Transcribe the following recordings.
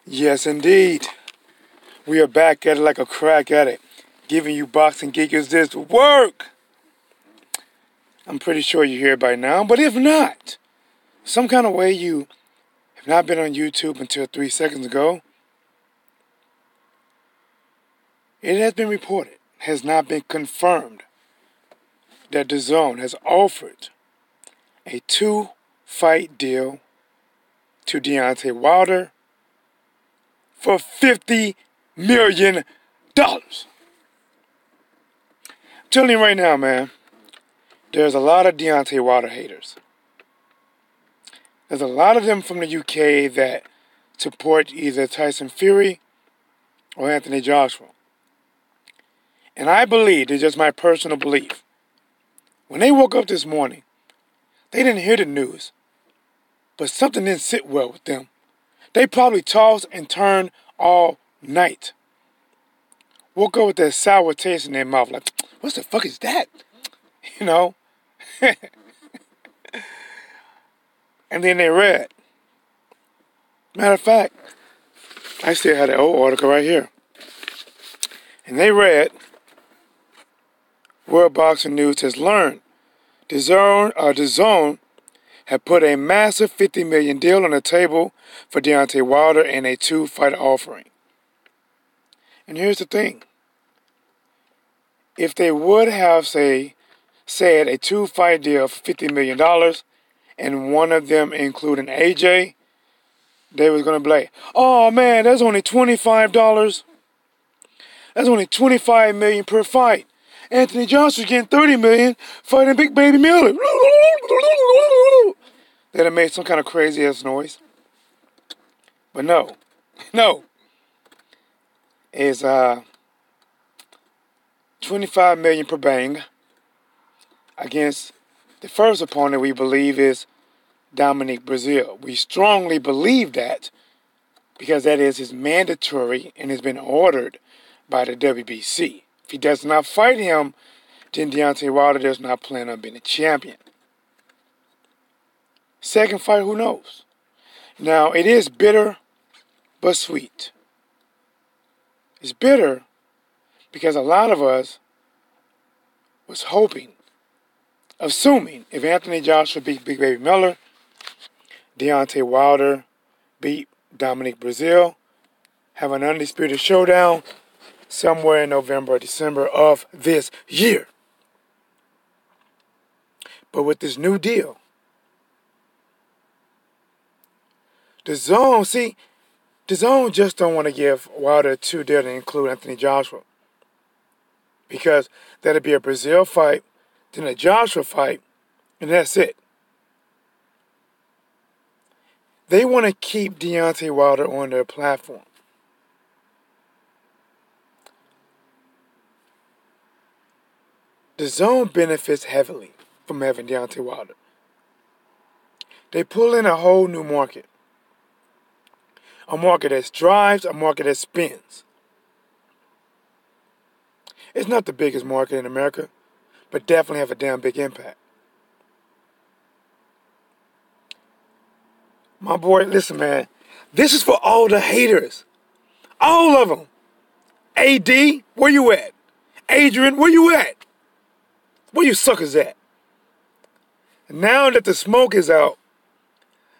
Yes, indeed. We are back at it like a crack at it, giving you boxing geekers this work. I'm pretty sure you're here by now, but if not, some kind of way you have not been on YouTube until 3 seconds ago, it has been reported, has not been confirmed, that DAZN has offered a 2-fight deal to Deontay Wilder for $50 million. I'm telling you right now, man, there's a lot of Deontay Wilder haters. There's a lot of them from the UK that support either Tyson Fury or Anthony Joshua. And I believe, it's just my personal belief, when they woke up this morning, they didn't hear the news, but something didn't sit well with them. They probably tossed and turned all night. Woke up with that sour taste in their mouth, like, what the fuck is that? You know? And then they read. Matter of fact, I still had an old article right here. And they read, World Boxing News has learned DAZN had put a massive $50 million deal on the table for Deontay Wilder in a 2-fight offering. And here's the thing. If they would have, said a 2-fight deal for $50 million, and one of them including AJ, they was going to be like, oh man, that's only $25. That's only $25 million per fight. Anthony Joshua's getting $30 million fighting Big Baby Miller. They'd have made some kind of crazy ass noise. But no. It's $25 million per bang against the first opponent we believe is Dominic Breazeale. We strongly believe that because that is his mandatory and has been ordered by the WBC. If he does not fight him, then Deontay Wilder does not plan on being a champion. Second fight, who knows? Now, it is bitter but sweet. It's bitter because a lot of us was hoping, assuming if Anthony Joshua beat Big Baby Miller, Deontay Wilder beat Dominic Breazeale, have an undisputed showdown somewhere in November or December of this year. But with this new deal, DAZN just don't want to give Wilder a 2 deal to include Anthony Joshua. Because that'll be a Breazeale fight, then a Joshua fight, and that's it. They want to keep Deontay Wilder on their platform. DAZN benefits heavily from having Deontay Wilder. They pull in a whole new market. A market that drives, a market that spins. It's not the biggest market in America, but definitely have a damn big impact. My boy, listen, man. This is for all the haters. All of them. AD, where you at? Adrian, where you at? Where you suckers at? Now that the smoke is out,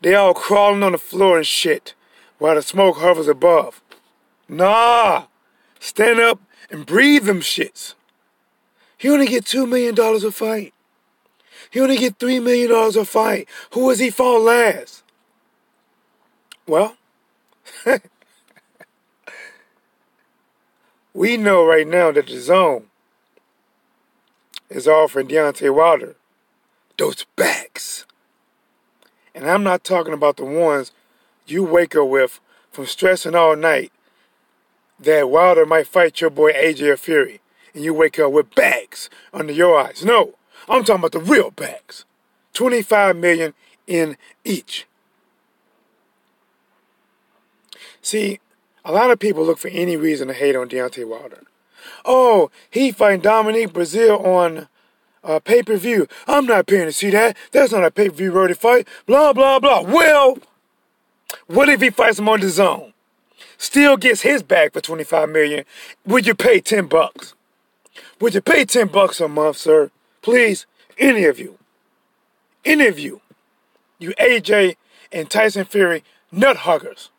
they all crawling on the floor and shit while the smoke hovers above. Nah. Stand up and breathe them shits. He only get $2 million a fight. He only get $3 million a fight. Who has he fought last? Well, we know right now that DAZN is offering Deontay Wilder those backs. And I'm not talking about the ones you wake up with from stressing all night that Wilder might fight your boy AJ or Fury, and you wake up with bags under your eyes. No, I'm talking about the real bags. $25 million in each. See, a lot of people look for any reason to hate on Deontay Wilder. Oh, he fighting Dominic Breazeale on pay-per-view. I'm not paying to see that. That's not a pay-per-view worthy fight. Blah, blah, blah. Well, what if he fights him on DAZN? still gets his bag for $25 million, would you pay $10? Would you pay $10 a month, sir? Please, any of you, you AJ and Tyson Fury nut huggers.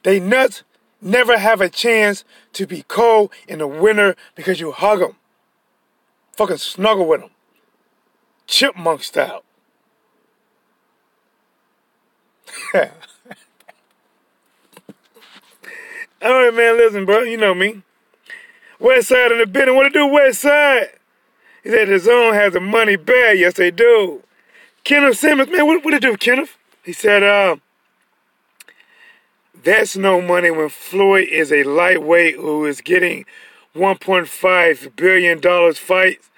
They nuts never have a chance to be cold in the winter because you hug them. Fucking snuggle with them. Chipmunk style. Alright, man, listen, bro. You know me. West Side in the building. What to do, West Side? He said DAZN has the money bad. Yes, they do. Kenneth Simmons, man, what to do, Kenneth? He said, that's no money when Floyd is a lightweight who is getting $1.5 billion fights.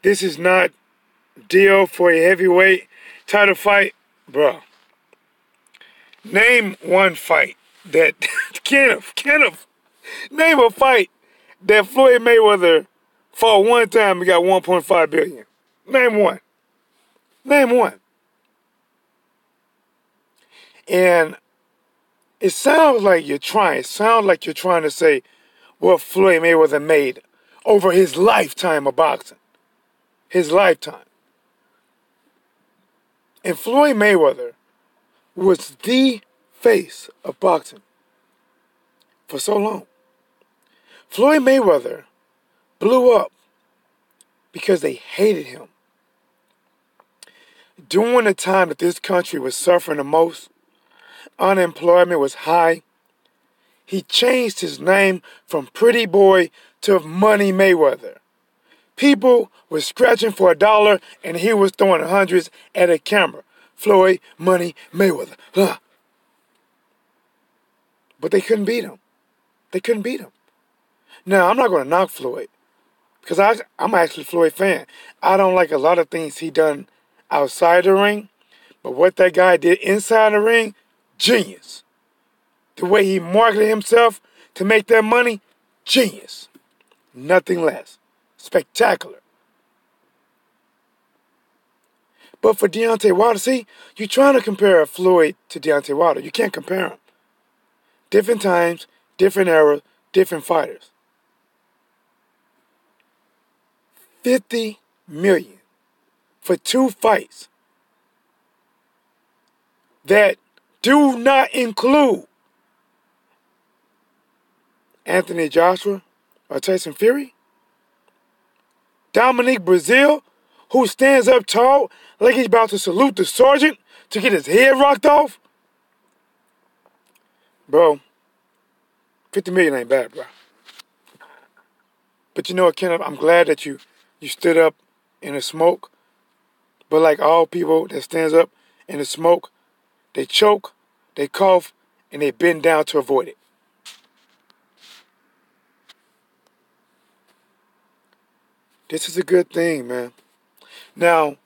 This is not deal for a heavyweight title fight. Bro, name one fight that, Kenneth, name a fight that Floyd Mayweather fought one time and got $1.5 billion. Name one. Name one. And it sounds like you're trying. It sounds like you're trying to say what Floyd Mayweather made over his lifetime of boxing. His lifetime. And Floyd Mayweather was the face of boxing for so long. Floyd Mayweather blew up because they hated him. During the time that this country was suffering the most, unemployment was high, he changed his name from Pretty Boy to Money Mayweather. People were scratching for a dollar and he was throwing hundreds at a camera. Floyd Money Mayweather. Huh. But they couldn't beat him. They couldn't beat him. Now, I'm not going to knock Floyd because I'm actually a Floyd fan. I don't like a lot of things he done outside the ring, but what that guy did inside the ring, genius. The way he marketed himself to make that money, genius. Nothing less. Spectacular. But for Deontay Wilder, see, you're trying to compare Floyd to Deontay Wilder. You can't compare them. Different times, different eras, different fighters. $50 million for 2 fights that do not include Anthony Joshua or Tyson Fury. Dominique Brazil, who stands up tall like he's about to salute the sergeant to get his head rocked off. Bro, $50 million ain't bad, bro. But you know what, Kenneth? I'm glad that you stood up in the smoke. But like all people that stands up in the smoke, they choke, they cough, and they bend down to avoid it. This is a good thing, man. Now,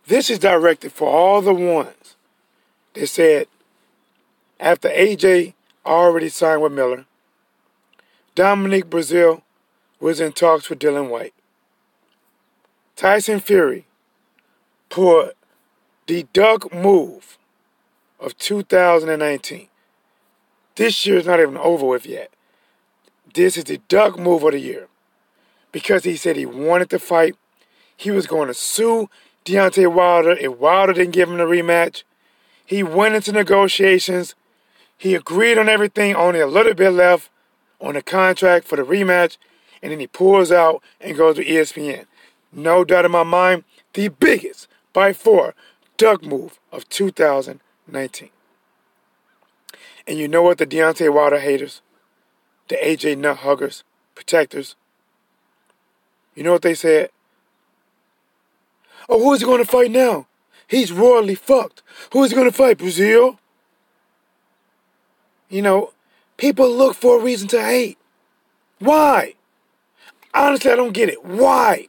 this is directed for all the ones that said after AJ already signed with Miller, Dominique Brazil was in talks with Dylan White. Tyson Fury pulled the duck move of 2019. This year is not even over with yet. This is the duck move of the year. Because he said he wanted to fight. He was going to sue Deontay Wilder if Wilder didn't give him the rematch. He went into negotiations. He agreed on everything, only a little bit left on the contract for the rematch. And then he pulls out and goes to ESPN. No doubt in my mind, the biggest, by far, duck move of 2019. And you know what the Deontay Wilder haters, the AJ nut huggers, protectors, you know what they said? Oh, who is he going to fight now? He's royally fucked. Who is he going to fight, Brazil? You know, people look for a reason to hate. Why? Honestly, I don't get it. Why?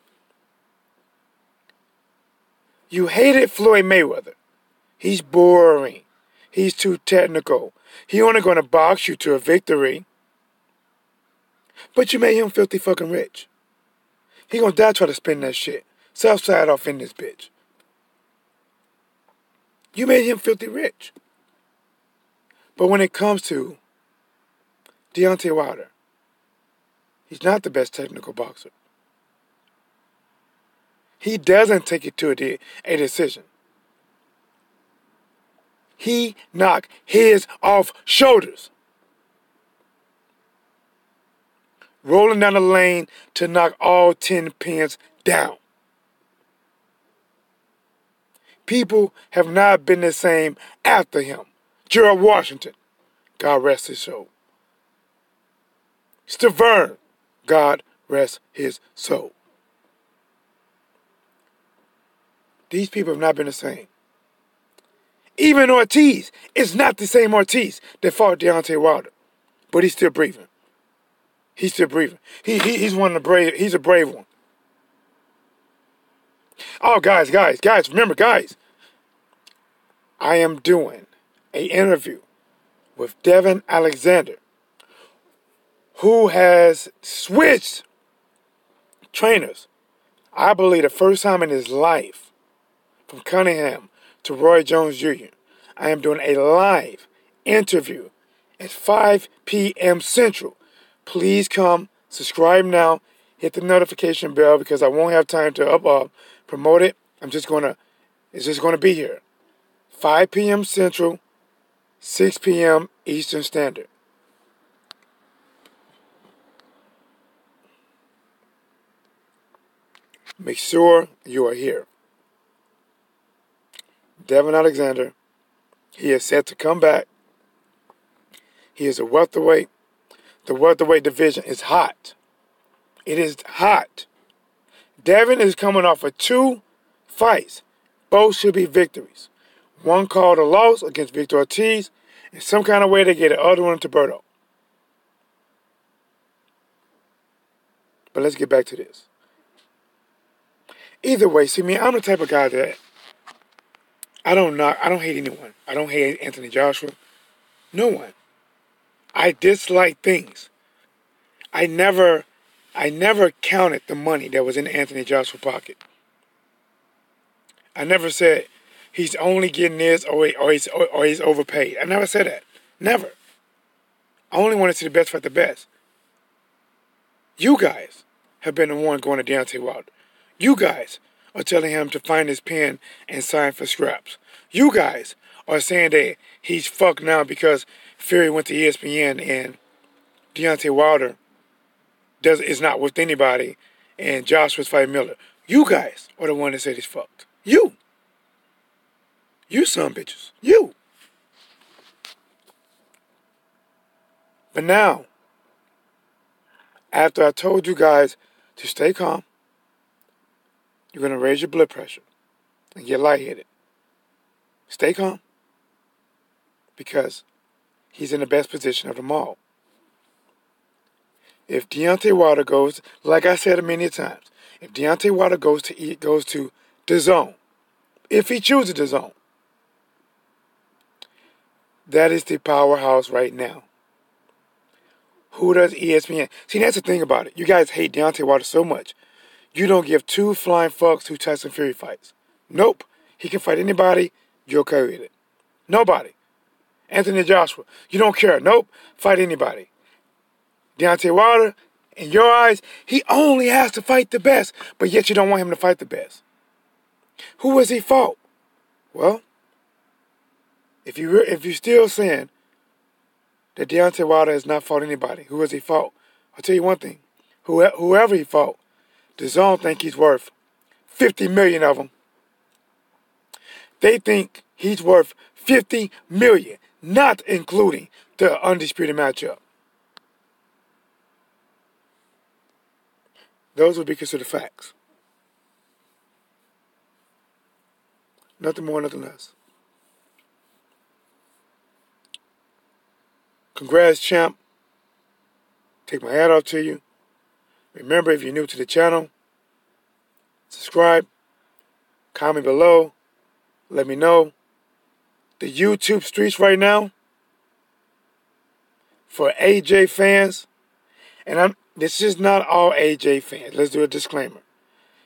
You hated Floyd Mayweather. He's boring. He's too technical. He only going to box you to a victory. But you made him filthy fucking rich. He gonna die trying to spend that shit. South side off in this bitch. You made him filthy rich. But when it comes to Deontay Wilder. He's not the best technical boxer. He doesn't take it to a decision. He knocked his off shoulders. Rolling down the lane to knock all 10 pins down. People have not been the same after him. Gerald Washington, God rest his soul. Stavern, God rest his soul. These people have not been the same. Even Ortiz is not the same Ortiz that fought Deontay Wilder. But he's still breathing. He's still breathing. He's one of the brave. He's a brave one. Oh, guys, remember, guys. I am doing an interview with Devin Alexander, who has switched trainers, I believe the first time in his life, from Cunningham to Roy Jones Jr. I am doing a live interview at 5 p.m. Central. Please come, subscribe now, hit the notification bell because I won't have time to promote it. It's just gonna be here. 5 p.m. Central, 6 p.m. Eastern Standard. Make sure you are here. Devin Alexander, he is set to come back. He is a welterweight. The welterweight division is hot. It is hot. Devin is coming off of 2 fights. Both should be victories. One called a loss against Victor Ortiz, and some kind of way they get the other one to Berto. But let's get back to this. Either way, see me, I'm the type of guy that I don't hate anyone. I don't hate Anthony Joshua. No one. I dislike things. I never counted the money that was in Anthony Joshua's pocket. I never said he's only getting this or he's overpaid. I never said that. Never. I only want to see the best fight the best. You guys have been the one going to Deontay Wilder. You guys are telling him to find his pen and sign for scraps. You guys are saying that he's fucked now because Fury went to ESPN and Deontay Wilder is not with anybody and Joshua's fighting Miller. You guys are the one that said he's fucked. You. You son of bitches. You. But now, after I told you guys to stay calm, you're going to raise your blood pressure and get lightheaded. Stay calm. Because he's in the best position of them all. If Deontay Wilder goes, like I said many times, if Deontay Wilder goes to DAZN, if he chooses DAZN, that is the powerhouse right now. Who does ESPN? See, that's the thing about it. You guys hate Deontay Wilder so much. You don't give 2 flying fucks who Tyson Fury fights. Nope. He can fight anybody. You're okay with it. Nobody. Anthony Joshua. You don't care. Nope. Fight anybody. Deontay Wilder, in your eyes, he only has to fight the best, but yet you don't want him to fight the best. Who has he fought? Well, if you're still saying that Deontay Wilder has not fought anybody, who has he fought? I'll tell you one thing. Whoever he fought, DAZN think he's worth 50 million of them. They think he's worth 50 million, not including the undisputed matchup. Those would be considered facts. Nothing more, nothing less. Congrats, champ. Take my hat off to you. Remember, if you're new to the channel, subscribe, comment below, let me know. The YouTube streets right now, for AJ fans, and this is not all AJ fans. Let's do a disclaimer.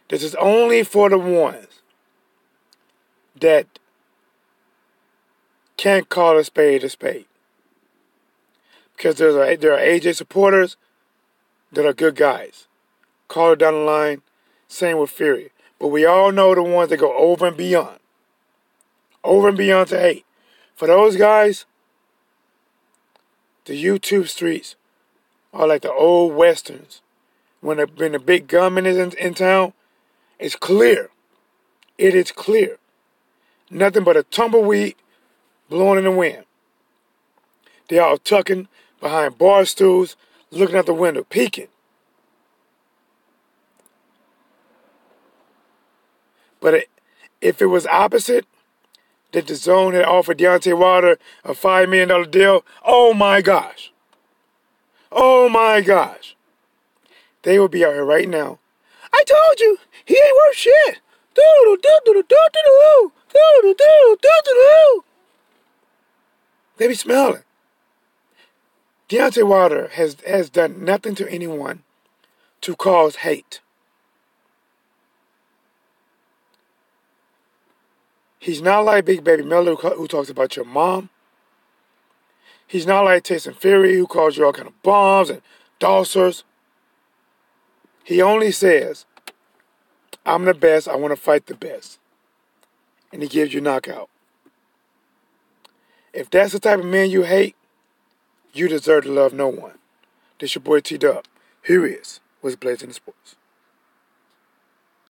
This is only for the ones that can't call a spade a spade. Because there are AJ supporters that are good guys. Call it down the line. Same with Fury. But we all know the ones that go over and beyond. Over and beyond to hate. For those guys, the YouTube streets are like the old westerns. When the big gunman is in town, it's clear. It is clear. Nothing but a tumbleweed blowing in the wind. They all tucking behind bar stools, looking out the window, peeking. But if it was opposite, that the DAZN had offered Deontay Wilder a $5 million deal, oh my gosh. Oh my gosh. They would be out here right now. I told you, he ain't worth shit. They be smelling. Deontay Wilder has done nothing to anyone to cause hate. He's not like Big Baby Miller who talks about your mom. He's not like Tyson Fury who calls you all kind of bombs and dossers. He only says, I'm the best, I want to fight the best. And he gives you knockout. If that's the type of man you hate, you deserve to love no one. This your boy T-Dub. Here he is. What's Blazing the Sports.